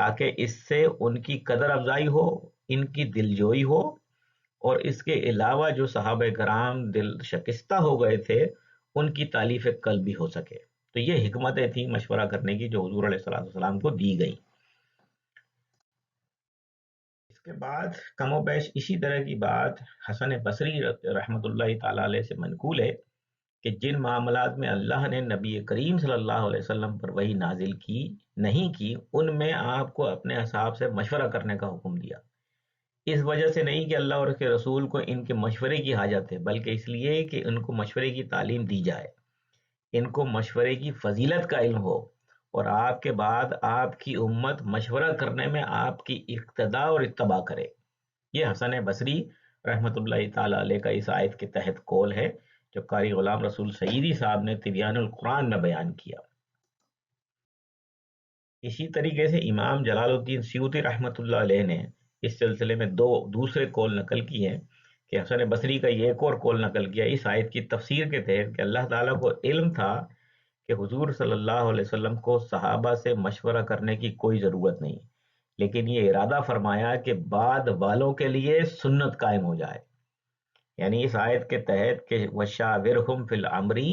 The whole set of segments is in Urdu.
تاکہ اس سے ان کی قدر افزائی ہو، ان کی دلجوئی ہو، اور اس کے علاوہ جو صحابہ کرام دل شکستہ ہو گئے تھے ان کی تالیف قلب بھی ہو سکے۔ تو یہ حکمتیں تھیں مشورہ کرنے کی جو حضور علیہ الصلوۃ والسلام کو دی گئی۔ اس کے بعد کم و بیش اسی طرح کی بات حسن بصری رحمۃ اللہ تعالی علیہ سے منقول ہے کہ جن معاملات میں اللہ نے نبی کریم صلی اللہ علیہ وسلم پر وحی نازل کی نہیں کی، ان میں آپ کو اپنے اصحاب سے مشورہ کرنے کا حکم دیا۔ اس وجہ سے نہیں کہ اللہ اور اس کے رسول کو ان کے مشورے کی حاجت ہے، بلکہ اس لیے کہ ان کو مشورے کی تعلیم دی جائے، ان کو مشورے کی فضیلت کا علم ہو، اور آپ کے بعد آپ کی امت مشورہ کرنے میں آپ کی اقتداء اور اتباع کرے۔ یہ حسن بصری رحمۃ اللہ تعالی علیہ کا اس آیت کے تحت قول ہے جو قاری غلام رسول سعیدی صاحب نے تبیان القرآن میں بیان کیا۔ اسی طریقے سے امام جلال الدین سیوطی رحمۃ اللہ علیہ نے اس سلسلے میں دو دوسرے قول نقل کیے ہیں کہ حسن بصری کا یہ ایک اور قول نقل کیا اس آیت کی تفسیر کے تحت کہ اللہ تعالیٰ کو علم تھا کہ حضور صلی اللہ علیہ وسلم کو صحابہ سے مشورہ کرنے کی کوئی ضرورت نہیں، لیکن یہ ارادہ فرمایا کہ بعد والوں کے لیے سنت قائم ہو جائے۔ یعنی اس آیت کے تحت کہ وَشَاوِرْهُمْ فِي الْأَمْرِ،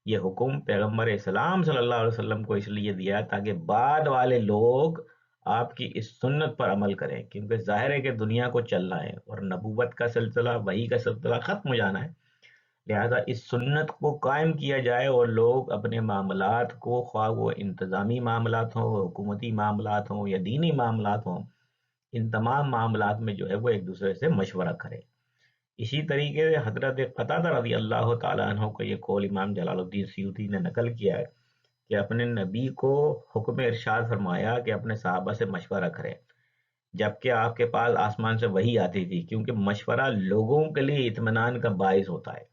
یہ حکم پیغمبر اسلام صلی اللہ علیہ وسلم کو اس لیے دیا تاکہ بعد والے لوگ آپ کی اس سنت پر عمل کریں، کیونکہ ظاہر ہے کہ دنیا کو چلنا ہے اور نبوت کا سلسلہ وحی کا سلسلہ ختم ہو جانا ہے، لہذا اس سنت کو قائم کیا جائے اور لوگ اپنے معاملات کو، خواہ وہ انتظامی معاملات ہوں، حکومتی معاملات ہوں یا دینی معاملات ہوں، ان تمام معاملات میں جو ہے وہ ایک دوسرے سے مشورہ کریں۔ اسی طریقے سے حضرت قتادہ رضی اللہ تعالیٰ عنہ کو یہ قول امام جلال الدین سیوطی نے نقل کیا ہے کہ اپنے نبی کو حکم ارشاد فرمایا کہ اپنے صحابہ سے مشورہ کریں جبکہ آپ کے پاس آسمان سے وحی آتی تھی، کیونکہ مشورہ لوگوں کے لیے اطمینان کا باعث ہوتا ہے،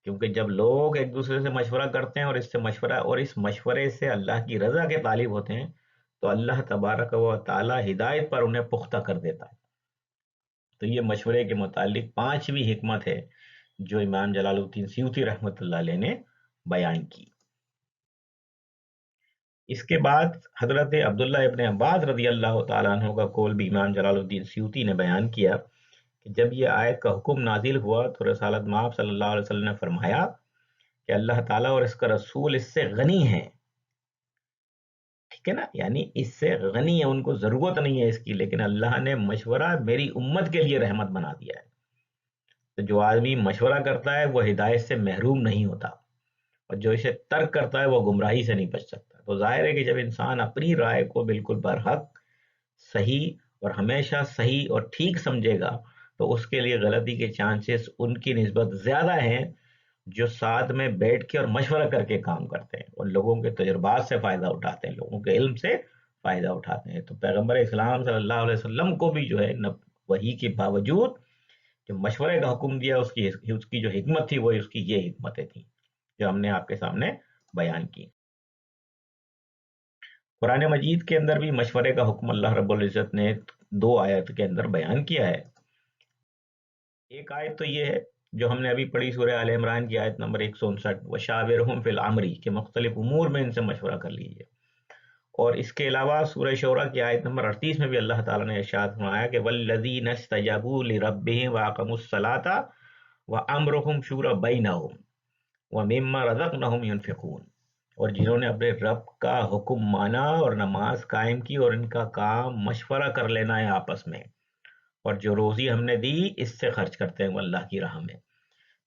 کیونکہ جب لوگ ایک دوسرے سے مشورہ کرتے ہیں اور اس مشورے سے اللہ کی رضا کے طالب ہوتے ہیں تو اللہ تبارک و تعالی ہدایت پر انہیں پختہ کر دیتا ہے۔ تو یہ مشورے کے متعلق پانچویں حکمت ہے جو امام جلال الدین سیوطی رحمۃ اللہ علیہ نے بیان کی۔ اس کے بعد حضرت عبداللہ ابن عباس رضی اللہ تعالیٰ عنہ کا قول بھی امام جلال الدین سیوطی نے بیان کیا کہ جب یہ آیت کا حکم نازل ہوا تو رسالت مآب صلی اللہ علیہ وسلم نے فرمایا کہ اللہ تعالیٰ اور اس کا رسول اس سے غنی ہیں، ٹھیک ہے نا، یعنی اس سے غنی ہے، ان کو ضرورت نہیں ہے اس کی، لیکن اللہ نے مشورہ میری امت کے لیے رحمت بنا دیا ہے۔ تو جو آدمی مشورہ کرتا ہے وہ ہدایت سے محروم نہیں ہوتا، اور جو اسے ترک کرتا ہے وہ گمراہی سے نہیں بچ سکتا۔ تو ظاہر ہے کہ جب انسان اپنی رائے کو بالکل برحق، صحیح اور ہمیشہ صحیح اور ٹھیک سمجھے گا تو اس کے لیے غلطی کے چانسز ان کی نسبت زیادہ ہیں جو ساتھ میں بیٹھ کے اور مشورہ کر کے کام کرتے ہیں اور لوگوں کے تجربات سے فائدہ اٹھاتے ہیں، لوگوں کے علم سے فائدہ اٹھاتے ہیں۔ تو پیغمبر اسلام صلی اللہ علیہ وسلم کو بھی جو ہے وحی کے باوجود جو مشورے کا حکم دیا اس کی جو حکمت تھی وہ اس کی یہ حکمتیں تھیں جو ہم نے آپ کے سامنے بیان کی۔ قرآن مجید کے اندر بھی مشورے کا حکم اللہ رب العزت نے دو آیت کے اندر بیان کیا ہے۔ ایک آیت تو یہ ہے جو ہم نے ابھی پڑھی سورہ آل عمران کی آیت نمبر 159 وَشَاوِرْهُمْ فِي الْأَمْرِ کہ مختلف امور میں ان سے مشورہ کر لیجئے، اور اس کے علاوہ سورہ شورى کی آیت نمبر 38 میں بھی اللہ تعالیٰ نے ارشاد فرمایا کہ وَالَّذِينَ اسْتَجَابُوا لِرَبِّهِمْ وَأَقَامُوا الصَّلَاةَ وَأَمْرُهُمْ شُورَى بَيْنَهُمْ وَمِمَّا رَزَقْنَاهُمْ يُنْفِقُونَ، اور جنہوں نے اپنے رب کا حکم مانا اور نماز قائم کی اور ان کا کام مشورہ کر لینا ہے آپس میں، اور جو روزی ہم نے دی اس سے خرچ کرتے ہیں وہ اللہ کی راہ میں۔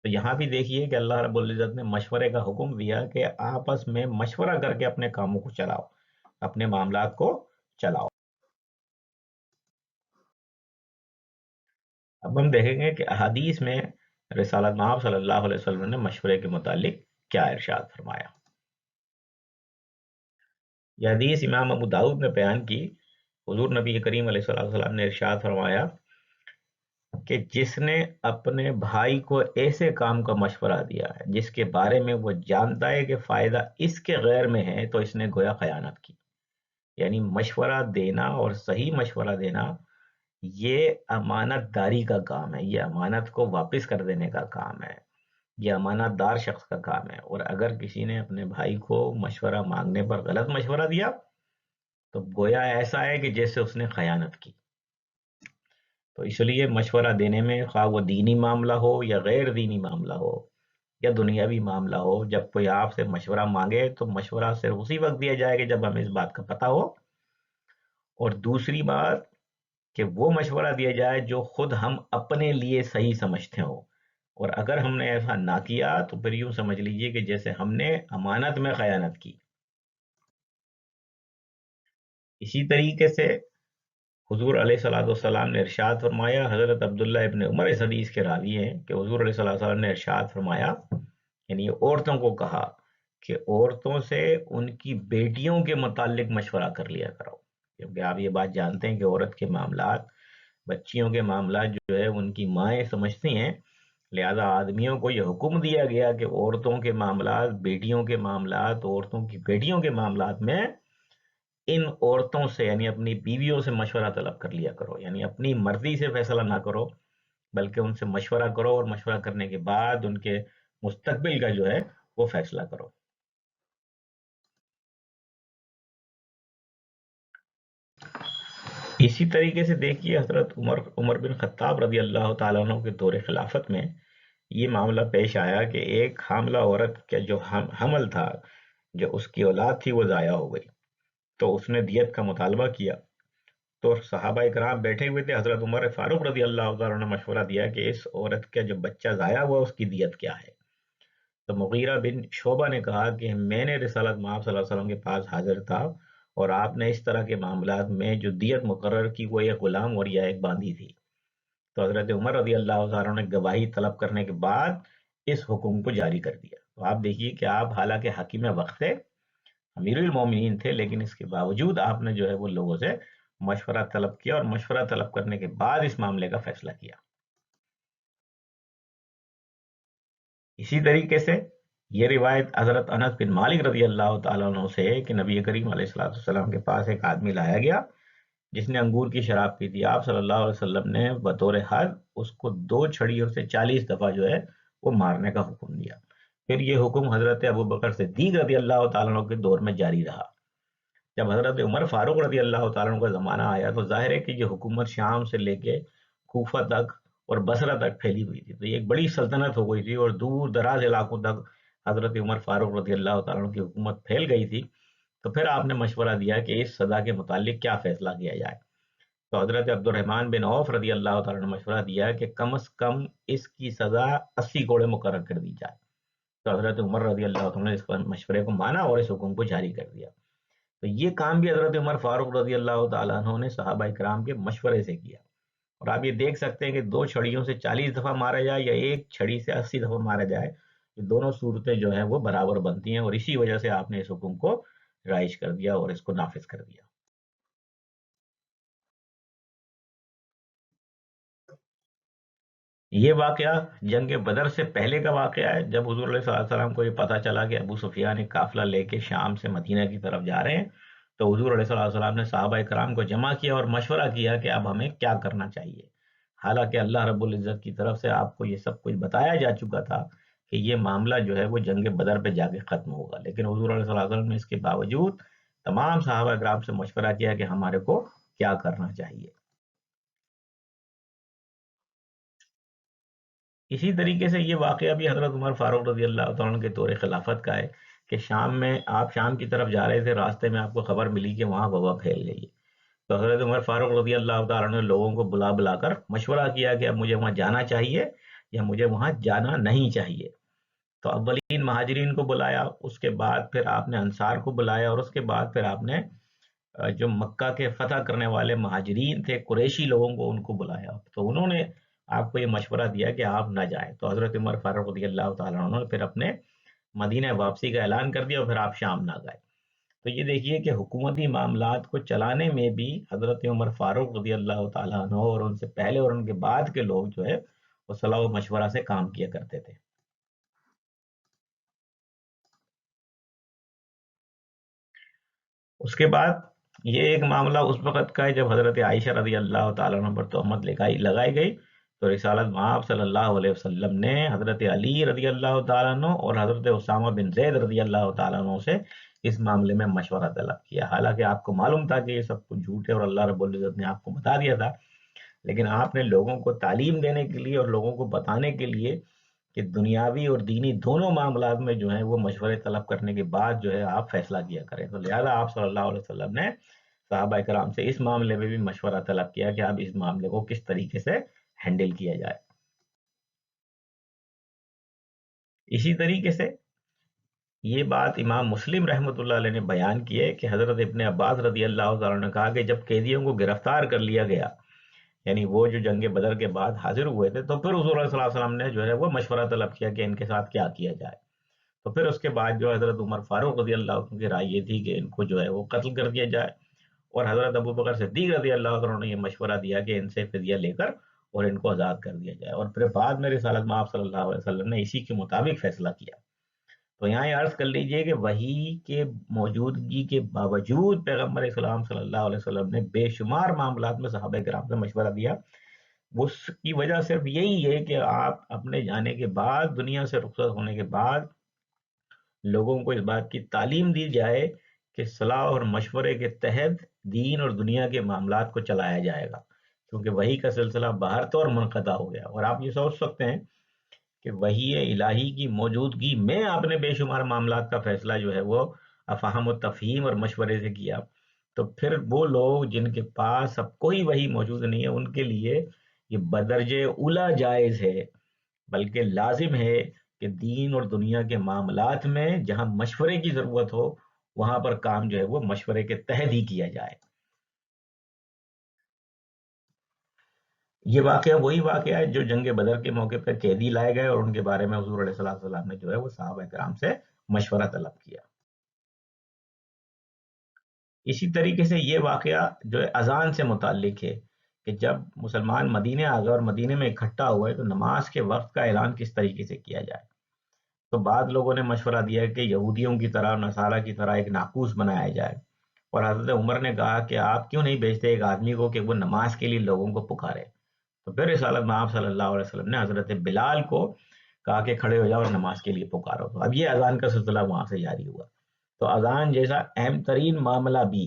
تو یہاں بھی دیکھیے کہ اللہ رب العزت نے مشورے کا حکم دیا کہ آپس میں مشورہ کر کے اپنے کاموں کو چلاؤ، اپنے معاملات کو چلاؤ۔ اب ہم دیکھیں گے کہ احادیث میں رسالت مآب صلی اللہ علیہ وسلم نے مشورے کے متعلق کیا ارشاد فرمایا۔ یہ حدیث امام ابو داؤد نے بیان کی، حضور نبی کریم علیہ السلام نے ارشاد فرمایا کہ جس نے اپنے بھائی کو ایسے کام کا مشورہ دیا ہے جس کے بارے میں وہ جانتا ہے کہ فائدہ اس کے غیر میں ہے تو اس نے گویا خیانت کی۔ یعنی مشورہ دینا اور صحیح مشورہ دینا یہ امانت داری کا کام ہے، یہ امانت کو واپس کر دینے کا کام ہے، یہ امانت دار شخص کا کام ہے، اور اگر کسی نے اپنے بھائی کو مشورہ مانگنے پر غلط مشورہ دیا تو گویا ایسا ہے کہ جیسے اس نے خیانت کی. تو اس لیے مشورہ دینے میں خواہ وہ دینی معاملہ ہو یا غیر دینی معاملہ ہو یا دنیاوی معاملہ ہو، جب کوئی آپ سے مشورہ مانگے تو مشورہ صرف اسی وقت دیا جائے کہ جب ہمیں اس بات کا پتہ ہو، اور دوسری بات کہ وہ مشورہ دیا جائے جو خود ہم اپنے لیے صحیح سمجھتے ہوں. اور اگر ہم نے ایسا نہ کیا تو پھر یوں سمجھ لیجئے کہ جیسے ہم نے امانت میں خیانت کی. اسی طریقے سے حضور علیہ الصلوۃ والسلام نے ارشاد فرمایا، حضرت عبداللہ ابن عمر اس حدیث کے راوی ہیں کہ حضور علیہ الصلوۃ والسلام نے ارشاد فرمایا، یعنی عورتوں کو کہا کہ عورتوں سے ان کی بیٹیوں کے متعلق مشورہ کر لیا کرو، کیونکہ آپ یہ بات جانتے ہیں کہ عورت کے معاملات، بچیوں کے معاملات جو ہے ان کی مائیں سمجھتی ہیں. لہذا آدمیوں کو یہ حکم دیا گیا کہ عورتوں کے معاملات، بیٹیوں کے معاملات، عورتوں کی بیٹیوں کے معاملات میں ان عورتوں سے یعنی اپنی بیویوں سے مشورہ طلب کر لیا کرو، یعنی اپنی مرضی سے فیصلہ نہ کرو بلکہ ان سے مشورہ کرو، اور مشورہ کرنے کے بعد ان کے مستقبل کا جو ہے وہ فیصلہ کرو. اسی طریقے سے دیکھیے حضرت عمر بن خطاب رضی اللہ تعالیٰ عنہ کے دور خلافت میں یہ معاملہ پیش آیا کہ ایک حاملہ عورت کا جو حمل تھا، جو اس کی اولاد تھی وہ ضائع ہو گئی. تو اس نے دیت کا مطالبہ کیا. تو صحابہ کرام بیٹھے ہوئے تھے، حضرت عمر فاروق رضی اللہ تعالیٰ نے مشورہ دیا کہ اس عورت کا جو بچہ ضائع ہوا اس کی دیت کیا ہے. تو مغیرہ بن شعبہ نے کہا کہ میں نے رسالت مآب صلی اللہ علیہ وسلم کے پاس حاضر تھا، اور آپ نے اس طرح کے معاملات میں جو دیت مقرر کی وہ ایک غلام اور یا ایک باندھی تھی. تو حضرت عمر رضی اللہ تعالیٰ نے گواہی طلب کرنے کے بعد اس حکم کو جاری کر دیا. تو آپ دیکھیے کہ آپ حالانکہ حکیم وقت تھے، امیر المومنین تھے، لیکن اس کے باوجود آپ نے جو ہے وہ لوگوں سے مشورہ طلب کیا، اور مشورہ طلب کرنے کے بعد اس معاملے کا فیصلہ کیا. اسی طریقے سے یہ روایت حضرت انس بن مالک رضی اللہ تعالیٰ عنہ سے ہے کہ نبی کریم علیہ الصلوۃ والسلام کے پاس ایک آدمی لایا گیا جس نے انگور کی شراب پی تھی. آپ صلی اللہ علیہ وسلم نے بطور حد اس کو 2 چھڑیوں سے 40 دفعہ جو ہے وہ مارنے کا حکم دیا. پھر یہ حکم حضرت ابو بکر صدیق رضی اللہ تعالیٰ عنہ کے دور میں جاری رہا. جب حضرت عمر فاروق رضی اللہ تعالیٰ عنہ کا زمانہ آیا تو ظاہر ہے کہ یہ حکومت شام سے لے کے کوفہ تک اور بصرہ تک پھیلی ہوئی تھی. تو یہ ایک بڑی سلطنت ہو گئی تھی اور دور دراز علاقوں تک حضرت عمر فاروق رضی اللہ تعالیٰ عنہ کی حکومت پھیل گئی تھی. تو پھر آپ نے مشورہ دیا کہ اس سزا کے متعلق کیا فیصلہ کیا جائے. تو حضرت عبد الرحمن بن عوف رضی اللہ تعالیٰ نے مشورہ دیا کہ کم از کم اس کی سزا 80 کوڑے مقرر کر دی جائے. تو حضرت عمر رضی اللہ تعالیٰ نے اس پر مشورے کو مانا اور اس حکم کو جاری کر دیا. تو یہ کام بھی حضرت عمر فاروق رضی اللہ تعالیٰ عنہ نے صحابہ کرام کے مشورے سے کیا. اور آپ یہ دیکھ سکتے ہیں کہ 2 چھڑیوں سے 40 دفعہ مارا جائے یا ایک چھڑی سے 80 دفعہ مارا جائے، یہ دونوں صورتیں جو ہیں وہ برابر بنتی ہیں، اور اسی وجہ سے آپ نے اس حکم کو رائج کر دیا اور اس کو نافذ کر دیا. یہ واقعہ جنگ بدر سے پہلے کا واقعہ ہے، جب حضور علیہ السلام کو یہ پتہ چلا کہ ابو سفیان ایک قافلہ لے کے شام سے مدینہ کی طرف جا رہے ہیں. تو حضور علیہ السلام نے صحابہ کرام کو جمع کیا اور مشورہ کیا کہ اب ہمیں کیا کرنا چاہیے. حالانکہ اللہ رب العزت کی طرف سے آپ کو یہ سب کچھ بتایا جا چکا تھا کہ یہ معاملہ جو ہے وہ جنگ بدر پہ جا کے ختم ہوگا، لیکن حضور علیہ السلام نے اس کے باوجود تمام صحابہ کرام سے مشورہ کیا کہ ہمارے کو کیا کرنا چاہیے. اسی طریقے سے یہ واقعہ بھی حضرت عمر فاروق رضی اللہ تعالیٰ عنہ کے دور خلافت کا ہے کہ شام میں آپ شام کی طرف جا رہے تھے، راستے میں آپ کو خبر ملی کہ وہاں وبا پھیل گئی ہے. تو حضرت عمر فاروق رضی اللہ تعالیٰ عنہ نے لوگوں کو بلا بلا کر مشورہ کیا کہ اب مجھے وہاں جانا چاہیے یا مجھے وہاں جانا نہیں چاہیے. تو اولین مہاجرین کو بلایا، اس کے بعد پھر آپ نے انصار کو بلایا، اور اس کے بعد پھر آپ نے جو مکہ کے فتح کرنے والے مہاجرین تھے قریشی لوگوں کو ان کو بلایا. تو انہوں نے آپ کو یہ مشورہ دیا کہ آپ نہ جائیں. تو حضرت عمر فاروق رضی اللہ تعالیٰ عنہ نے پھر اپنے مدینہ واپسی کا اعلان کر دیا اور پھر آپ شام نہ گئے. تو یہ دیکھیے کہ حکومتی معاملات کو چلانے میں بھی حضرت عمر فاروق رضی اللہ تعالیٰ عنہ اور ان سے پہلے اور ان کے بعد کے لوگ جو ہے وہ صلاح و مشورہ سے کام کیا کرتے تھے. اس کے بعد یہ ایک معاملہ اس وقت کا ہے جب حضرت عائشہ رضی اللہ تعالیٰ عنہ پر تہمت لگائی گئی. تو رسالت مآب صلی اللہ علیہ وسلم نے حضرت علی رضی اللہ تعالیٰ عنہ اور حضرت اسامہ بن زید رضی اللہ تعالیٰ عنہ سے اس معاملے میں مشورہ طلب کیا، حالانکہ آپ کو معلوم تھا کہ یہ سب کچھ جھوٹ ہے اور اللہ رب العزت نے آپ کو بتا دیا تھا، لیکن آپ نے لوگوں کو تعلیم دینے کے لیے اور لوگوں کو بتانے کے لیے کہ دنیاوی اور دینی دونوں معاملات میں جو ہیں وہ مشورے طلب کرنے کے بعد جو ہے آپ فیصلہ کیا کریں، تو لہذا آپ صلی اللہ علیہ وسلم نے صحابہ کرام سے اس معاملے میں بھی مشورہ طلب کیا کہ اب اس معاملے کو کس طریقے سے ہینڈل کیا جائے۔ اسی طریقے سے یہ بات امام مسلم رحمۃ اللہ علیہ نے بیان کی ہے کہ حضرت ابن عباس رضی اللہ تعالیٰ نے کہا کہ جب قیدیوں کو گرفتار کر لیا گیا، یعنی وہ جو جنگ بدر کے بعد حاضر ہوئے تھے، تو پھر حضور صلی اللہ علیہ وسلم نے جو ہے وہ مشورہ طلب کیا کہ ان کے ساتھ کیا کیا جائے، تو پھر اس کے بعد جو حضرت عمر فاروق رضی اللہ عنہ کی رائے یہ تھی کہ ان کو جو ہے وہ قتل کر دیا جائے، اور حضرت ابو بکر صدیق رضی اللہ عنہ نے یہ مشورہ دیا کہ ان سے فدیہ لے کر اور ان کو آزاد کر دیا جائے، اور پھر بعد میں رسالت میں آپ صلی اللہ علیہ وسلم نے اسی کے مطابق فیصلہ کیا۔ تو یہاں یہ عرض کر لیجئے کہ وحی کے موجودگی کے باوجود پیغمبر اسلام صلی اللہ علیہ وسلم نے بے شمار معاملات میں صحابہ کرام سے مشورہ دیا، اس کی وجہ صرف یہی ہے کہ آپ اپنے جانے کے بعد، دنیا سے رخصت ہونے کے بعد، لوگوں کو اس بات کی تعلیم دی جائے کہ صلاح اور مشورے کے تحت دین اور دنیا کے معاملات کو چلایا جائے گا، کیونکہ وحی کا سلسلہ باہر طور منقطع ہو گیا، اور آپ یہ سوچ سکتے ہیں کہ وحی الہی کی موجودگی میں آپ نے بے شمار معاملات کا فیصلہ جو ہے وہ افہام و تفہیم اور مشورے سے کیا، تو پھر وہ لوگ جن کے پاس اب کوئی وحی موجود نہیں ہے، ان کے لیے یہ بدرجہ اولا جائز ہے، بلکہ لازم ہے کہ دین اور دنیا کے معاملات میں جہاں مشورے کی ضرورت ہو، وہاں پر کام جو ہے وہ مشورے کے تحت ہی کیا جائے۔ یہ واقعہ وہی واقعہ ہے جو جنگ بدر کے موقع پر قیدی لائے گئے اور ان کے بارے میں حضور علیہ السلام نے جو ہے وہ صحابہ کرام سے مشورہ طلب کیا۔ اسی طریقے سے یہ واقعہ جو ہے اذان سے متعلق ہے کہ جب مسلمان مدینے آ گئے اور مدینے میں اکٹھا ہوئے تو نماز کے وقت کا اعلان کس طریقے سے کیا جائے، تو بعض لوگوں نے مشورہ دیا کہ یہودیوں کی طرح، نصارہ کی طرح ایک ناقوس بنایا جائے، اور حضرت عمر نے کہا کہ آپ کیوں نہیں بھیجتے ایک آدمی کو کہ وہ نماز کے لیے لوگوں کو پکارے، تو پھر رسالت میں آپ صلی اللہ علیہ وسلم نے حضرت بلال کو کہا کہ کھڑے ہو جاؤ اور نماز کے لیے پکارو، تو اب یہ اذان کا سلسلہ وہاں سے جاری ہوا۔ تو اذان جیسا اہم ترین معاملہ بھی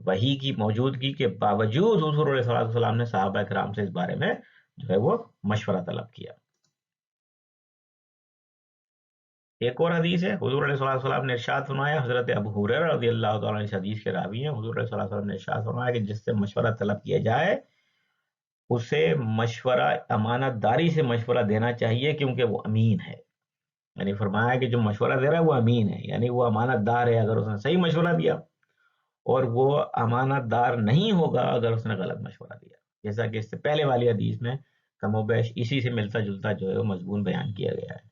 وحی کی موجودگی کے باوجود حضور علیہ السلام نے صحابہ کرام سے اس بارے میں جو ہے وہ مشورہ طلب کیا۔ ایک اور حدیث ہے، حضور علیہ السلام نے ارشاد فرمایا، حضرت ابو ہریرہ رضی اللہ تعالیٰ عنہ اس حدیث کے راوی ہیں، حضور علیہ السلام نے ارشاد فرمایا کہ جس سے مشورہ طلب کیا جائے اسے مشورہ امانت داری سے مشورہ دینا چاہیے، کیونکہ وہ امین ہے، یعنی فرمایا کہ جو مشورہ دے رہا ہے وہ امین ہے، یعنی وہ امانت دار ہے اگر اس نے صحیح مشورہ دیا، اور وہ امانت دار نہیں ہوگا اگر اس نے غلط مشورہ دیا، جیسا کہ اس سے پہلے والی حدیث میں کم و بیش اسی سے ملتا جلتا جو ہے وہ مضمون بیان کیا گیا ہے۔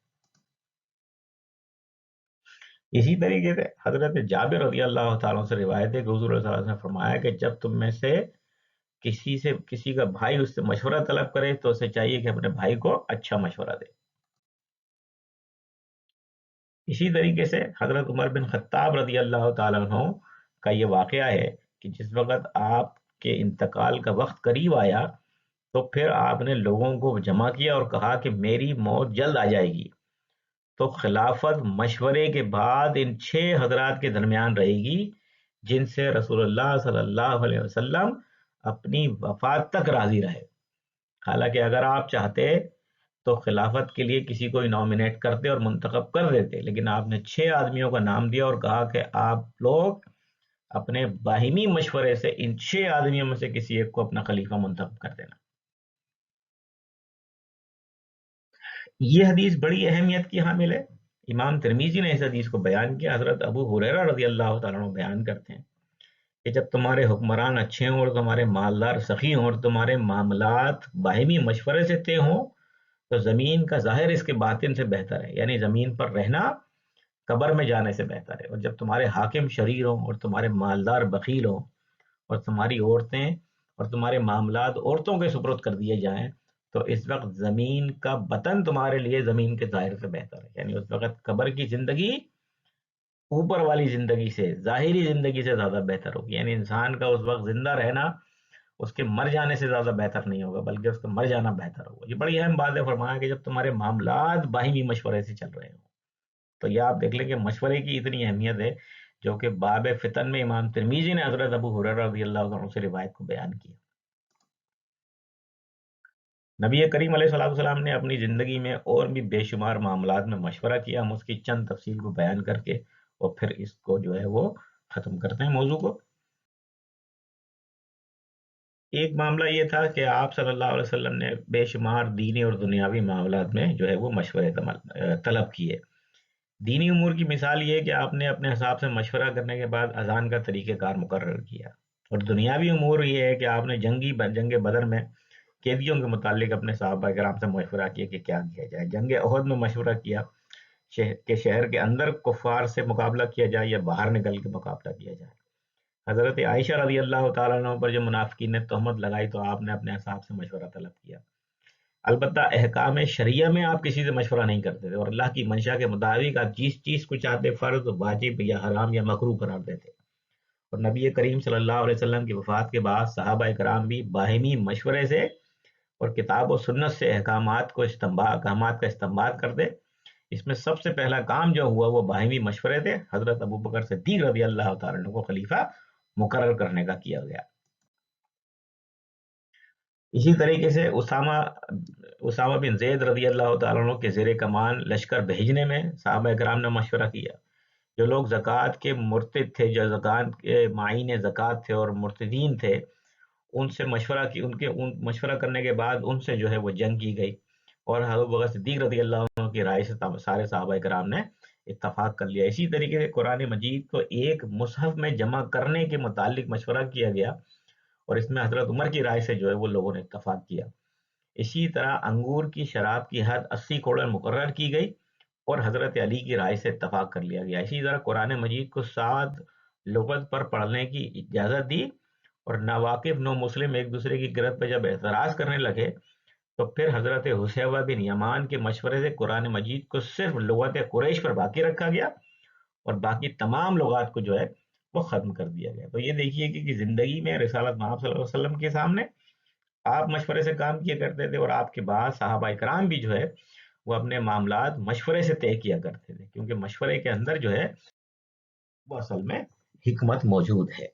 اسی طریقے سے حضرت جابر رضی اللہ تعالیٰ سے روایت ہے کہ حضور صلی اللہ علیہ وسلم نے فرمایا کہ جب تم میں سے کسی کا بھائی اس سے مشورہ طلب کرے تو اسے چاہیے کہ اپنے بھائی کو اچھا مشورہ دے۔ اسی طریقے سے حضرت عمر بن خطاب رضی اللہ تعالیٰ عنہ کا یہ واقعہ ہے کہ جس وقت آپ کے انتقال کا وقت قریب آیا تو پھر آپ نے لوگوں کو جمع کیا اور کہا کہ میری موت جلد آ جائے گی، تو خلافت مشورے کے بعد ان 6 حضرات کے درمیان رہے گی جن سے رسول اللہ صلی اللہ علیہ وسلم اپنی وفات تک راضی رہے۔ حالانکہ اگر آپ چاہتے تو خلافت کے لیے کسی کو نامینیٹ کرتے اور منتخب کر دیتے، لیکن آپ نے 6 آدمیوں کا نام دیا اور کہا کہ آپ لوگ اپنے باہمی مشورے سے ان 6 آدمیوں میں سے کسی ایک کو اپنا خلیفہ منتخب کر دینا۔ یہ حدیث بڑی اہمیت کی حامل ہے، امام ترمذی نے اس حدیث کو بیان کیا، حضرت ابو ہریرہ رضی اللہ تعالیٰ عنہ بیان کرتے ہیں کہ جب تمہارے حکمران اچھے ہوں اور تمہارے مالدار سخی ہوں اور تمہارے معاملات باہمی مشورے سے طے ہوں تو زمین کا ظاہر اس کے باطن سے بہتر ہے، یعنی زمین پر رہنا قبر میں جانے سے بہتر ہے، اور جب تمہارے حاکم شریر ہوں اور تمہارے مالدار بخیل ہوں اور تمہاری عورتیں اور تمہارے معاملات عورتوں کے سپرد کر دیے جائیں تو اس وقت زمین کا بطن تمہارے لیے زمین کے ظاہر سے بہتر ہے، یعنی اس وقت قبر کی زندگی اوپر والی زندگی سے، ظاہری زندگی سے زیادہ بہتر ہوگی، یعنی انسان کا اس وقت زندہ رہنا اس کے مر جانے سے زیادہ بہتر نہیں ہوگا بلکہ اس کا مر جانا بہتر ہوگا۔ یہ بڑی اہم بات ہے، فرمایا کہ جب تمہارے معاملات باہمی مشورے سے چل رہے ہوں، تو یہ آپ دیکھ لیں کہ مشورے کی اتنی اہمیت ہے، جو کہ باب فتن میں امام ترمذی نے حضرت ابو ہریرہ رضی اللہ عنہ سے روایت کو بیان کیا۔ نبی کریم علیہ الصلوۃ والسلام نے اپنی زندگی میں اور بھی بے شمار معاملات میں مشورہ کیا، ہم اس کی چند تفصیل کو بیان کر کے اور پھر اس کو جو ہے وہ ختم کرتے ہیں موضوع کو۔ ایک معاملہ یہ تھا کہ آپ صلی اللہ علیہ وسلم نے بے شمار دینی اور دنیاوی معاملات میں جو ہے وہ مشورے طلب کیے۔ دینی امور کی مثال یہ ہے کہ آپ نے اپنے حساب سے مشورہ کرنے کے بعد اذان کا طریقہ کار مقرر کیا، اور دنیاوی امور یہ ہے کہ آپ نے جنگ بدر میں قیدیوں کے متعلق اپنے صحابہ کرام سے مشورہ کیا کہ کیا کیا جائے۔ جنگ احد میں مشورہ کیا کہ شہر کے اندر کفار سے مقابلہ کیا جائے یا باہر نکل کے مقابلہ کیا جائے۔ حضرت عائشہ رضی اللہ تعالیٰ عنہ پر جو منافقین نے تہمت لگائی تو آپ نے اپنے حساب سے مشورہ طلب کیا۔ البتہ احکام شریعہ میں آپ کسی سے مشورہ نہیں کرتے تھے، اور اللہ کی منشا کے مطابق آپ جس چیز کو چاہتے فرض، واجب یا حرام یا مکروہ قرار دیتے۔ اور نبی کریم صلی اللہ علیہ وسلم کی وفات کے بعد صحابہ کرام بھی باہمی مشورے سے اور کتاب و سنت سے احکامات کا استنباط کرتے۔ اس میں سب سے پہلا کام جو ہوا وہ باہمی مشورے تھے، حضرت ابوبکر صدیق رضی اللہ تعالیٰ عنہ کو خلیفہ مقرر کرنے کا کیا گیا۔ اسی طریقے سے اسامہ بن زید رضی اللہ تعالیٰ عنہ کے زیر کمان لشکر بھیجنے میں صحابہ کرام نے مشورہ کیا۔ جو لوگ زکوٰۃ کے مرتد تھے، جو زکوٰۃ کے معین زکوٰۃ تھے اور مرتدین تھے، ان سے مشورہ کرنے کے بعد ان سے جو ہے وہ جنگ کی گئی، اور حضرت بکر صدیق رضی اللہ عنہ کی رائے سے سارے صحابہ کرام نے اتفاق کر لیا۔ اسی طریقے سے قرآن مجید کو ایک مصحف میں جمع کرنے کے متعلق مشورہ کیا گیا، اور اس میں حضرت عمر کی رائے سے جو ہے وہ لوگوں نے اتفاق کیا۔ اسی طرح انگور کی شراب کی حد 80 کوڑل مقرر کی گئی، اور حضرت علی کی رائے سے اتفاق کر لیا گیا۔ اسی طرح قرآن مجید کو 7 لغت پر پڑھنے کی اجازت دی، اور ناواقف نو مسلم ایک دوسرے کی گرد پہ جب اعتراض کرنے لگے تو پھر حضرت حذیفہ بن یمان کے مشورے سے قرآن مجید کو صرف لغت قریش پر باقی رکھا گیا، اور باقی تمام لغات کو جو ہے وہ ختم کر دیا گیا۔ تو یہ دیکھیے کہ زندگی میں رسالت محمد صلی اللہ علیہ وسلم کے سامنے آپ مشورے سے کام کیا کرتے تھے، اور آپ کے بعد صحابہ کرام بھی جو ہے وہ اپنے معاملات مشورے سے طے کیا کرتے تھے، کیونکہ مشورے کے اندر جو ہے وہ اصل میں حکمت موجود ہے۔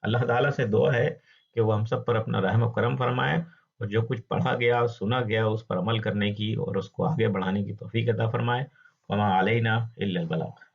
اللہ تعالیٰ سے دعا ہے کہ وہ ہم سب پر اپنا رحم و کرم فرمائے، اور جو کچھ پڑھا گیا سنا گیا اس پر عمل کرنے کی اور اس کو آگے بڑھانے کی توفیق عطا فرمائے۔ وما علینا الا البلاغ۔